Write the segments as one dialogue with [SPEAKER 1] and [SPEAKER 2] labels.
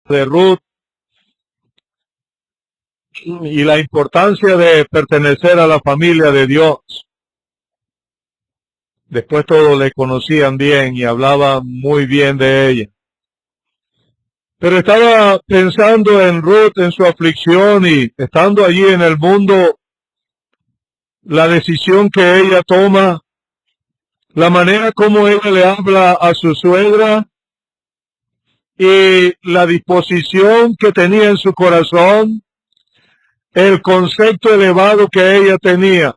[SPEAKER 1] de Ruth y la importancia de pertenecer a la familia de Dios. Después todos le conocían bien y hablaban muy bien de ella. Pero estaba pensando en Ruth, en su aflicción y estando allí en el mundo, la decisión que ella toma, la manera como ella le habla a su suegra y la disposición que tenía en su corazón, el concepto elevado que ella tenía.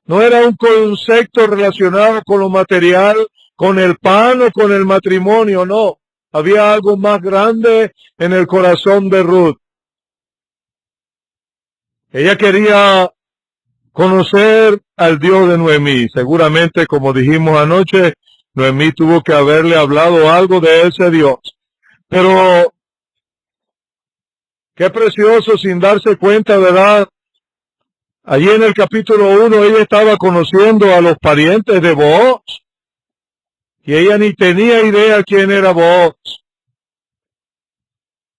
[SPEAKER 1] No era un concepto relacionado con lo material, con el pan o con el matrimonio, no. Había algo más grande en el corazón de Ruth. Ella quería conocer al Dios de Noemí. Seguramente, como dijimos anoche, Noemí tuvo que haberle hablado algo de ese Dios. Pero qué precioso, sin darse cuenta, ¿verdad? Allí en el capítulo 1 ella estaba conociendo a los parientes de Booz. Y ella ni tenía idea quién era Booz.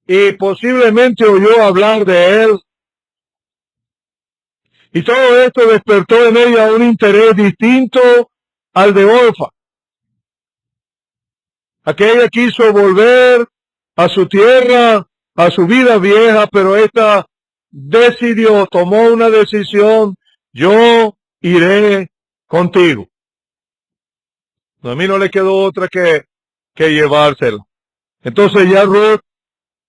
[SPEAKER 1] Y posiblemente oyó hablar de él. Y todo esto despertó en ella un interés distinto al de Orfa. Aquella quiso volver a su tierra, a su vida vieja, pero esta decidió, tomó una decisión: yo iré contigo. A mí no le quedó otra que llevársela. Entonces ya Ruth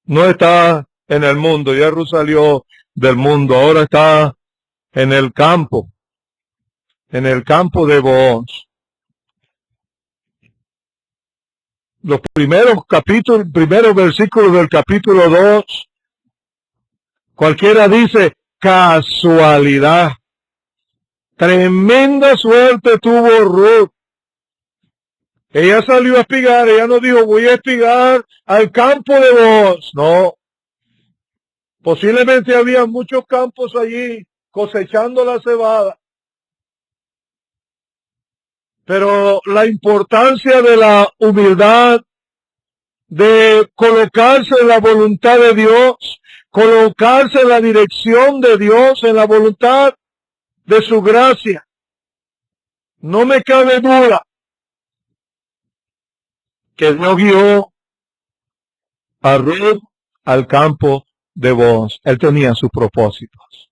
[SPEAKER 1] no está en el mundo, ya Ruth salió del mundo, ahora está en el campo de Booz. Los primeros versículos del capítulo 2, cualquiera dice casualidad. Tremenda suerte tuvo Ruth. Ella salió a espigar, ella no dijo voy a espigar al campo de Booz. No. Posiblemente había muchos campos allí cosechando la cebada. Pero la importancia de la humildad, de colocarse en la voluntad de Dios, colocarse en la dirección de Dios, en la voluntad de su gracia. No me cabe duda que Dios guió a Ruth al campo de Booz. Él tenía sus propósitos.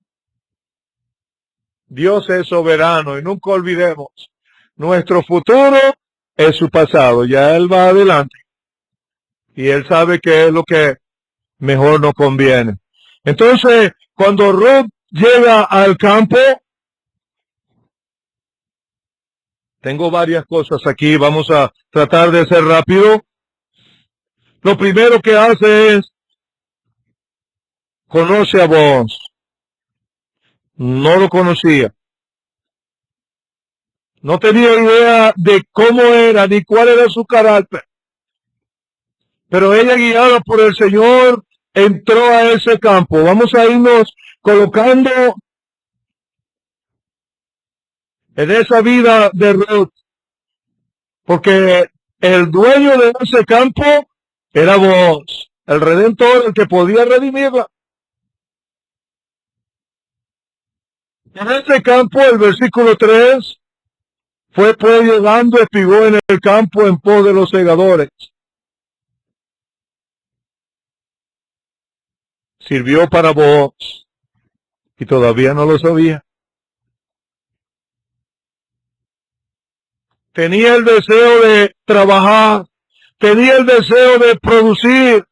[SPEAKER 1] Dios es soberano y nunca olvidemos, nuestro futuro es su pasado. Ya Él va adelante y Él sabe qué es lo que mejor nos conviene. Entonces, cuando Ruth llega al campo, tengo varias cosas aquí, vamos a tratar de ser rápido. Lo primero que hace es, conoce a Booz. No lo conocía. No tenía idea de cómo era, ni cuál era su carácter. Pero ella, guiada por el Señor, entró a ese campo. Vamos a irnos colocando en esa vida de Ruth, porque el dueño de ese campo era Booz, el Redentor, el que podía redimirla. En ese campo, el versículo 3, fue pues llegando, espigó en el campo en pos de los segadores. Sirvió para Booz y todavía no lo sabía. Tenía el deseo de trabajar, tenía el deseo de producir.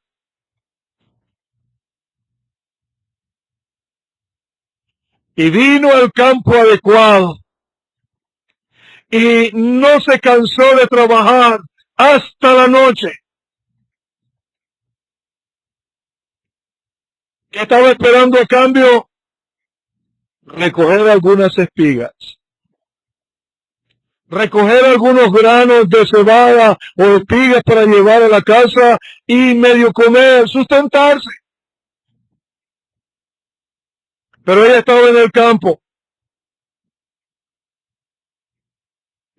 [SPEAKER 1] Y vino al campo adecuado. Y no se cansó de trabajar hasta la noche. ¿Qué estaba esperando a cambio? Recoger algunas espigas. Recoger algunos granos de cebada o espigas para llevar a la casa y medio comer, sustentarse. Pero ella estaba en el campo.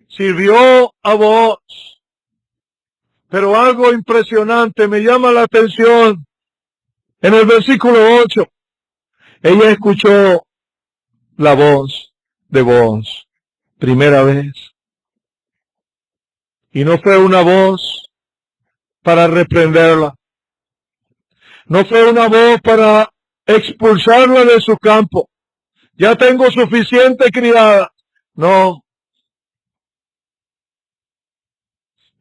[SPEAKER 1] Sirvió a Booz. Pero algo impresionante me llama la atención. En el versículo 8, ella escuchó la voz de Booz, primera vez. Y no fue una voz para reprenderla. No fue una voz para expulsarla de su campo. Ya tengo suficiente criada. No.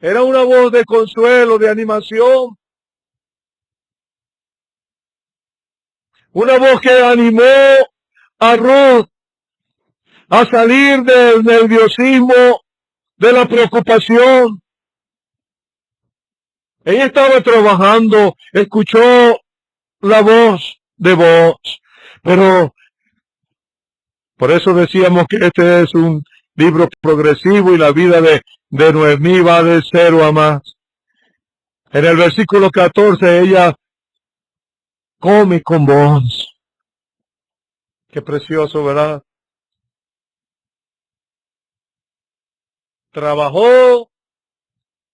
[SPEAKER 1] Era una voz de consuelo, de animación. Una voz que animó a Ruth a salir del nerviosismo, de la preocupación. Ella estaba trabajando, escuchó la voz de Booz, pero por eso decíamos que este es un libro progresivo y la vida de Noemí va de 0 a más. En el versículo 14 ella come con Booz. Qué precioso, ¿verdad? Trabajó,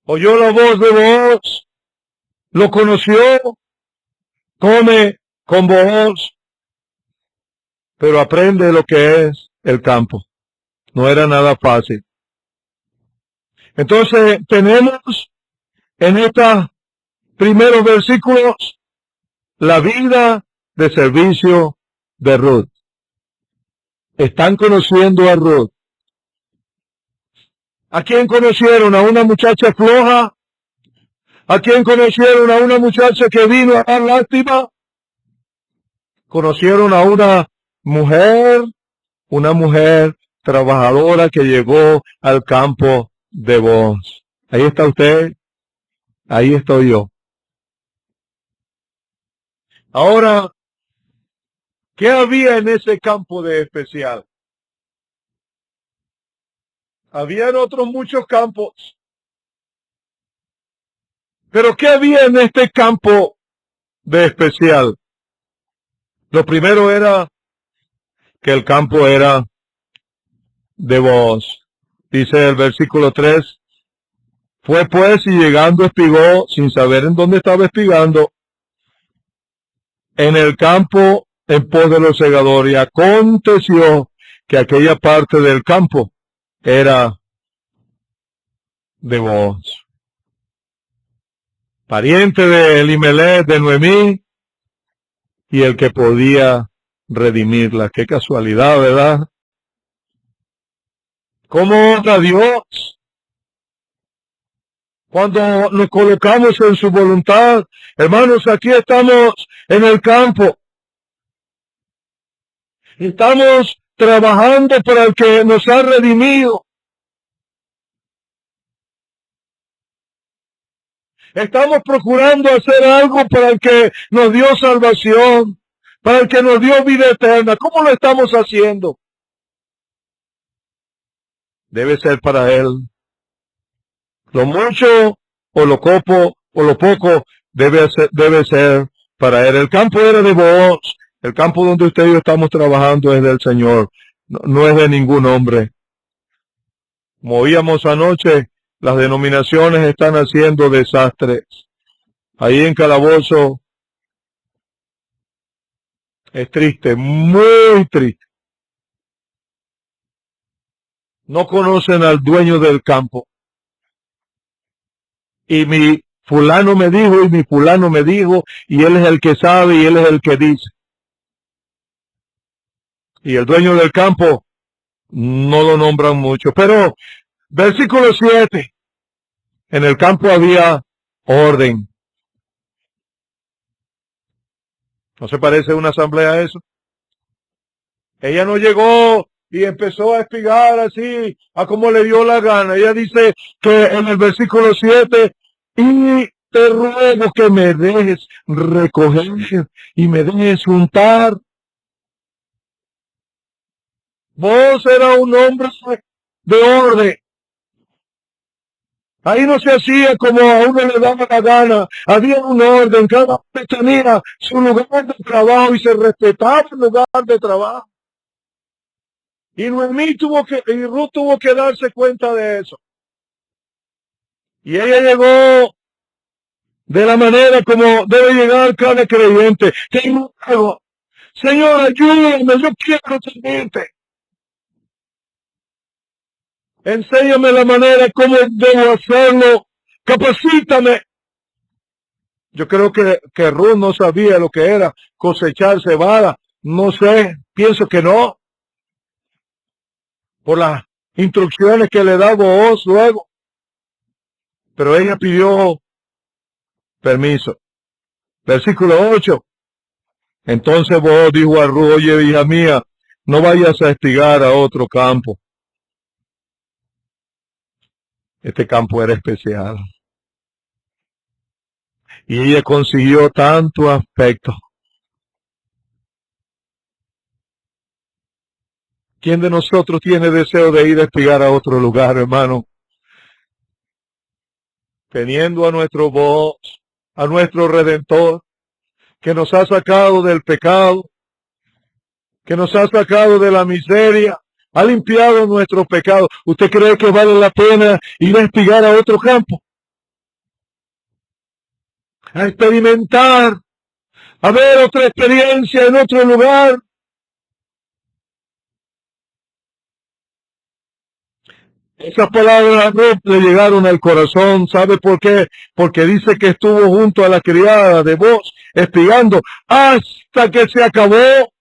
[SPEAKER 1] oyó la voz de Booz, lo conoció, come con Booz, pero aprende lo que es el campo. No era nada fácil. Entonces tenemos en estos primeros versículos la vida de servicio de Ruth. Están conociendo a Ruth. ¿A quién conocieron? ¿A una muchacha floja? ¿A quién conocieron? ¿A una muchacha que vino a dar lástima? Conocieron a una mujer trabajadora que llegó al campo de Booz. Ahí está usted, ahí estoy yo. Ahora, ¿qué había en ese campo de especial? Habían otros muchos campos. Pero ¿qué había en este campo de especial? Lo primero era que el campo era de Booz. Dice el versículo 3, fue pues y llegando espigó, sin saber en dónde estaba espigando, en el campo en pos de los segadores. Y aconteció que aquella parte del campo era de Booz, pariente de Elimelech, de Noemí, y el que podía redimirla. Qué casualidad, ¿verdad? ¿Cómo honra Dios cuando nos colocamos en su voluntad? Hermanos, aquí estamos en el campo. Estamos trabajando para el que nos ha redimido. Estamos procurando hacer algo para el que nos dio salvación, para el que nos dio vida eterna. ¿Cómo lo estamos haciendo? Debe ser para Él. Lo mucho o lo poco debe ser para Él. El campo era de Booz. El campo donde usted y yo estamos trabajando es del Señor. No es de ningún hombre. Como oíamos anoche, las denominaciones están haciendo desastres. Ahí en Calabozo es triste, muy triste. No conocen al dueño del campo. Y mi fulano me dijo, y mi fulano me dijo, y él es el que sabe, y él es el que dice. Y el dueño del campo no lo nombran mucho. Pero, versículo 7, en el campo había orden. ¿No se parece a una asamblea a eso? Ella no llegó y empezó a espigar así, a como le dio la gana. Ella dice que en el versículo 7, y te ruego que me dejes recoger y me dejes juntar. Vos era un hombre de orden. Ahí no se hacía como a uno le daba la gana. Había un orden, cada uno tenía su lugar de trabajo y se respetaba el lugar de trabajo. Y Ruth tuvo que darse cuenta de eso. Y ella llegó de la manera como debe llegar cada creyente. Te ruego, Señor, ayúdame, yo quiero servirte. Enséñame la manera como debo hacerlo. Capacítame. Yo creo que Ruth no sabía lo que era cosechar cebada. No sé, pienso que no. Por las instrucciones que le da Booz luego. Pero ella pidió permiso. Versículo 8. Entonces Booz dijo a Ruth, oye, hija mía, no vayas a espigar a otro campo. Este campo era especial. Y ella consiguió tanto aspecto. ¿Quién de nosotros tiene deseo de ir a espigar a otro lugar, hermano? Teniendo a nuestro voz, a nuestro Redentor, que nos ha sacado del pecado, que nos ha sacado de la miseria, ha limpiado nuestros pecados. ¿Usted cree que vale la pena ir a espigar a otro campo? A experimentar, a ver otra experiencia en otro lugar. Esas palabras a Ruth le llegaron al corazón. ¿Sabe por qué? Porque dice que estuvo junto a la criada de Booz, espigando, hasta que se acabó.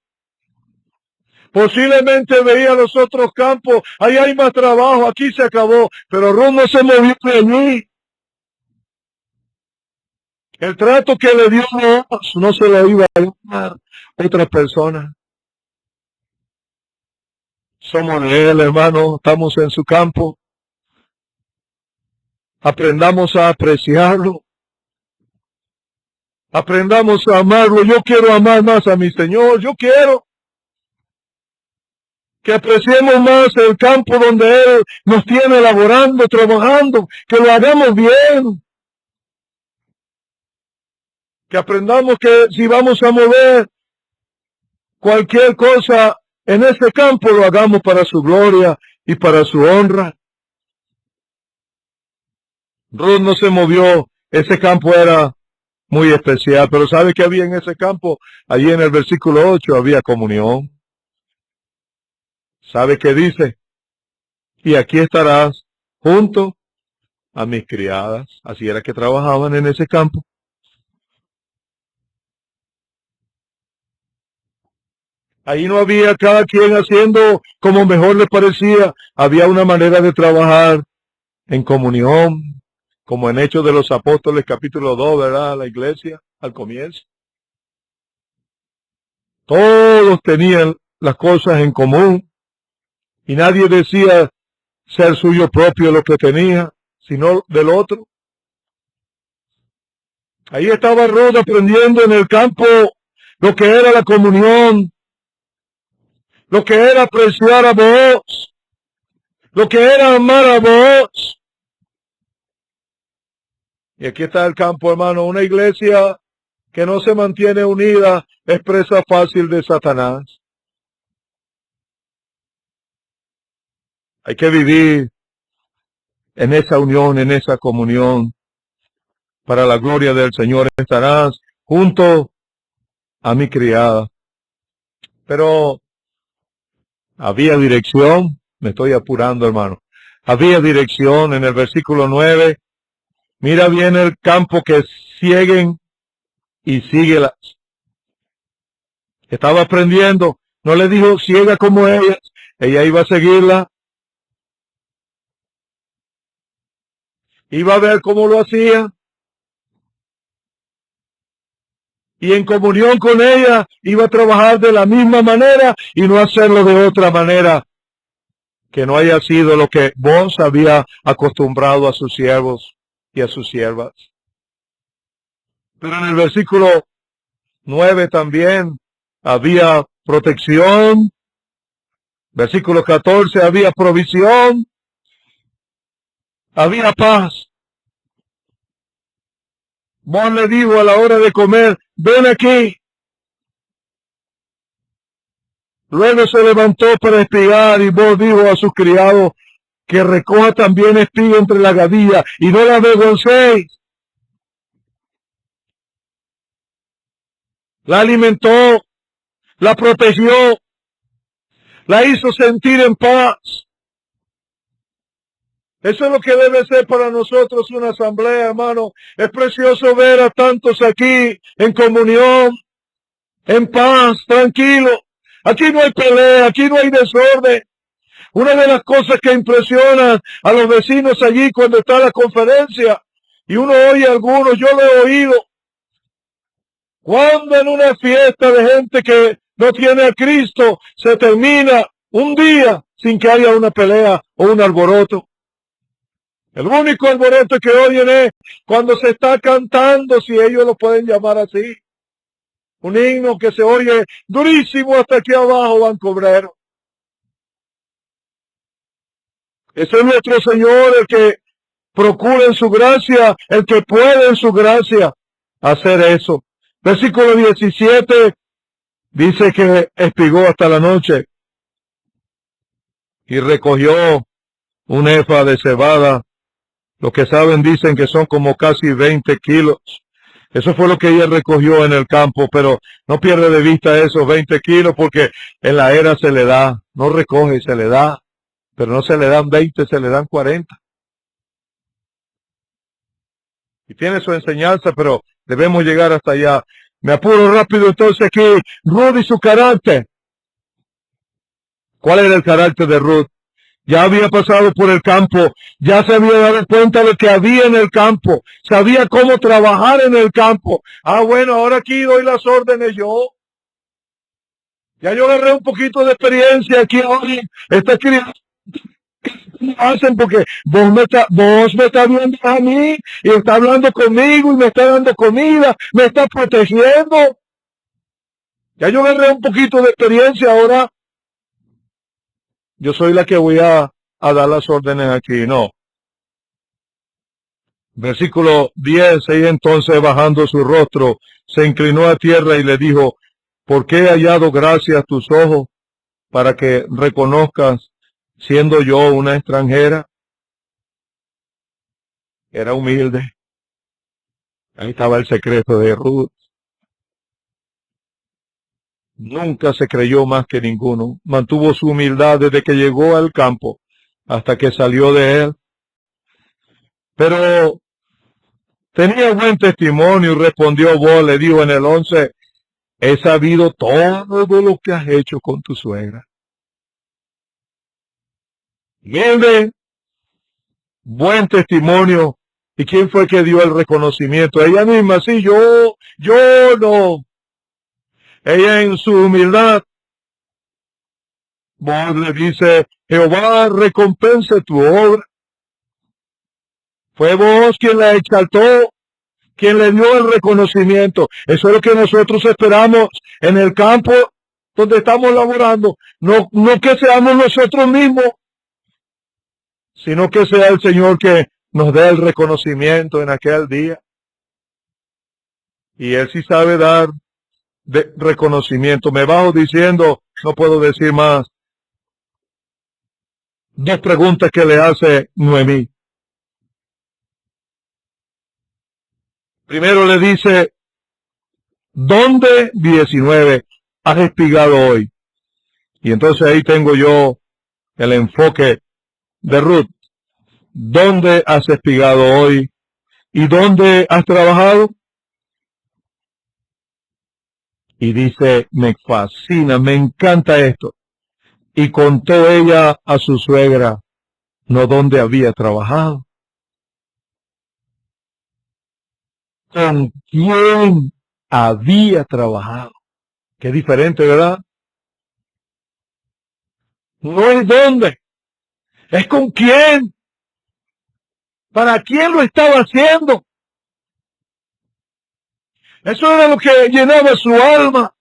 [SPEAKER 1] Posiblemente veía los otros campos, ahí hay más trabajo, aquí se acabó, pero Ruth no se movió de allí. El trato que le dio Dios no se lo iba a dar otra persona. Somos de Él, hermano, estamos en su campo. Aprendamos a apreciarlo. Aprendamos a amarlo. Yo quiero amar más a mi Señor. Yo quiero que apreciemos más el campo donde Él nos tiene laborando, trabajando, que lo hagamos bien. Que aprendamos que si vamos a mover cualquier cosa en ese campo, lo hagamos para su gloria y para su honra. Ruth no se movió, ese campo era muy especial, pero ¿sabe qué había en ese campo? Allí en el versículo 8 había comunión. ¿Sabe qué dice? Y aquí estarás junto a mis criadas. Así era que trabajaban en ese campo. Ahí no había cada quien haciendo como mejor le parecía. Había una manera de trabajar en comunión, como en Hechos de los Apóstoles, capítulo 2, ¿verdad? La iglesia, al comienzo. Todos tenían las cosas en común y nadie decía ser suyo propio lo que tenía, sino del otro. Ahí estaba Ruth aprendiendo en el campo lo que era la comunión, lo que era apreciar a Booz, lo que era amar a Booz. Y aquí está el campo, hermano, una iglesia que no se mantiene unida es presa fácil de Satanás. Hay que vivir en esa unión, en esa comunión. Para la gloria del Señor estarás junto a mi criada. Pero había dirección, me estoy apurando, hermano. Había dirección en el versículo 9. Mira bien el campo que sieguen y síguelas. Estaba aprendiendo, no le dijo ciega como ella iba a seguirla. Iba a ver cómo lo hacía. Y en comunión con ella iba a trabajar de la misma manera y no hacerlo de otra manera que no haya sido lo que Booz había acostumbrado a sus siervos y a sus siervas. Pero en el versículo 9 también había protección. Versículo 14 había provisión. Había paz. Booz le dijo a la hora de comer, ven aquí. Luego se levantó para espigar y Booz dijo a sus criados que recoja también espiga entre la gavilla y no la avergoncéis. la alimentó, la protegió, la hizo sentir en paz. Eso es lo que debe ser para nosotros una asamblea, hermano. Es precioso ver a tantos aquí en comunión, en paz, tranquilo. Aquí no hay pelea, aquí no hay desorden. Una de las cosas que impresiona a los vecinos allí cuando está la conferencia, y uno oye a algunos, yo lo he oído, cuando en una fiesta de gente que no tiene a Cristo se termina un día sin que haya una pelea o un alboroto. El único alboroto que oyen es cuando se está cantando, si ellos lo pueden llamar así. Un himno que se oye durísimo hasta aquí abajo, Banco Obrero. Ese es nuestro Señor, el que procura en su gracia, el que puede en su gracia hacer eso. Versículo 17 dice que espigó hasta la noche y recogió un efa de cebada. Los que saben dicen que son como casi 20 kilos. Eso fue lo que ella recogió en el campo, pero no pierde de vista esos 20 kilos porque en la era se le da, no recoge, se le da, pero no se le dan 20, se le dan 40. Y tiene su enseñanza, pero debemos llegar hasta allá. Me apuro rápido entonces aquí, Ruth y su carácter. ¿Cuál era el carácter de Ruth? Ya había pasado por el campo, ya se había dado cuenta de que había en el campo, sabía cómo trabajar en el campo. Ah, bueno, ahora aquí doy las órdenes yo. Ya yo agarré un poquito de experiencia aquí ahora. Esta criatura hacen porque vos me estás viendo a mí y está hablando conmigo y me está dando comida, me está protegiendo. Ya yo agarré un poquito de experiencia, ahora yo soy la que voy a dar las órdenes aquí, no. Versículo 10, y entonces bajando su rostro, se inclinó a tierra y le dijo, ¿por qué he hallado gracia a tus ojos para que reconozcas, siendo yo una extranjera? Era humilde. Ahí estaba el secreto de Ruth. Nunca se creyó más que ninguno. Mantuvo su humildad desde que llegó al campo hasta que salió de él. Pero tenía buen testimonio y respondió vos, le dijo en el 11, he sabido todo lo que has hecho con tu suegra. Humilde, buen testimonio. ¿Y quién fue que dio el reconocimiento? Ella misma, sí, yo no. Ella en su humildad, vos le dice, Jehová recompense tu obra. Fue vos quien la exaltó, quien le dio el reconocimiento. Eso es lo que nosotros esperamos en el campo donde estamos laborando. No que seamos nosotros mismos, sino que sea el Señor que nos dé el reconocimiento en aquel día. Y Él sí sabe dar de reconocimiento. Me bajo diciendo, no puedo decir más. Dos preguntas que le hace Noemí. Primero le dice, ¿dónde 19 has espigado hoy? Y entonces ahí tengo yo el enfoque de Ruth. ¿Dónde has espigado hoy? ¿Y dónde has trabajado? Y dice, me fascina, me encanta esto. Y contó ella a su suegra, no dónde había trabajado. ¿Con quién había trabajado? Qué diferente, ¿verdad? No es dónde, es con quién. ¿Para quién lo estaba haciendo? Eso era lo que llenaba su alma.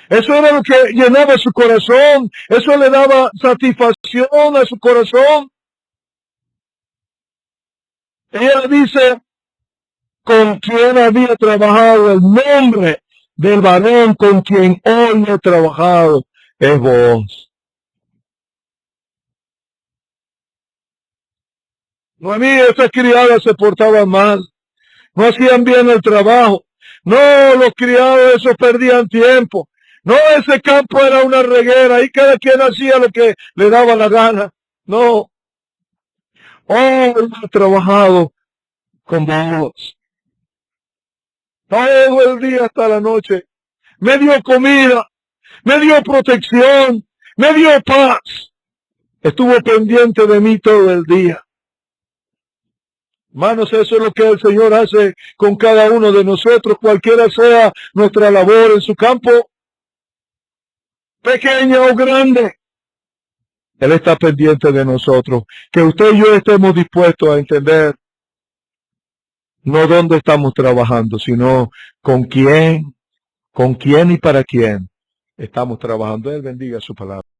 [SPEAKER 1] Eso era lo que llenaba su corazón. Eso le daba satisfacción a su corazón. Ella dice, con quien había trabajado, el nombre del varón con quien hoy he trabajado es vos. Noemí, esas criadas se portaban mal, no hacían bien el trabajo, No, los criados esos perdían tiempo. No, ese campo era una reguera y cada quien hacía lo que le daba la gana. No. Oh, él ha trabajado con vos todo el día hasta la noche. Me dio comida, me dio protección, me dio paz. Estuvo pendiente de mí todo el día. Hermanos, eso es lo que el Señor hace con cada uno de nosotros, cualquiera sea nuestra labor en su campo, pequeña o grande. Él está pendiente de nosotros. Que usted y yo estemos dispuestos a entender no dónde estamos trabajando, sino con quién y para quién estamos trabajando. Él bendiga su palabra.